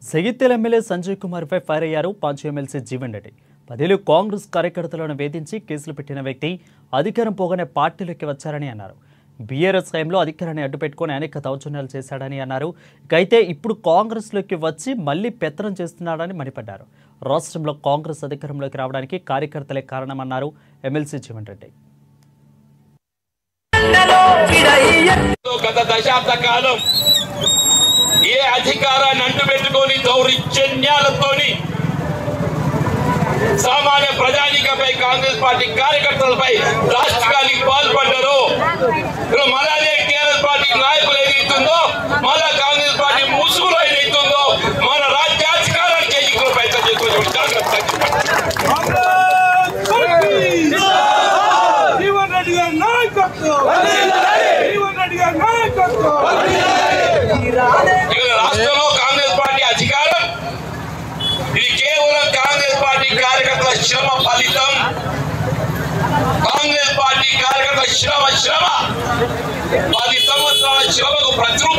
Jagtial MLA Sanjay Kumar పై fire అయ్యారు పాంచు MLC Jeevan Reddy. 10 Congress కార్యకర్తలను వేధించి కేసులు పెట్టిన వ్యక్తి అధికారం పోగానే పార్టీలోకి వచ్చారని అన్నారు. బీఆర్ఎస్ హయాంలో అధికారాన్ని అడ్డుపెట్టుకుని అనేక దౌర్జన్యాలు చేశాడని అన్నారు. అయితే ఇప్పుడు కాంగ్రెస్లోకి వచ్చి మళ్లీ పెత్తనం చేస్తున్నాడని మండిపడ్డారు. రాష్ట్రంలో కాంగ్రెస్ అధికారంలోకి రావడానికి కార్యకర్తలే కారణమన్నారు ఎమ్మెల్సీ జీవన్ రెడ్డి. గత దశాబ్ద కాలం ఏ అధికారాన్ని అంటుపెట్టుకొని దౌర్జన్యాలతోని సామాన్య ప్రజానికపై కాంగ్రెస్ పార్టీ కార్యకర్తలపై రాష్ట్రానికి పాల్పడ్డారు. మళ్ళీ టీఆర్ఎస్ పార్టీ నాయకులు ఏదైతుందో మళ్ళా కాంగ్రెస్ పార్టీ ముసుగులో ఏదైతుందో మన రాజ్యాధికారాన్ని చేయించుకునే ప్రయత్నం చేసుకుని జాగ్రత్త. రాష్ట్రంలో కాంగ్రెస్ పార్టీ అధికారం ఇది కేవలం కాంగ్రెస్ పార్టీ కార్యకర్తల శ్రమ ఫలితం. కాంగ్రెస్ పార్టీ కార్యకర్తల శ్రమ 10 సంవత్సరాల శ్రమకు ప్రతిరూపం.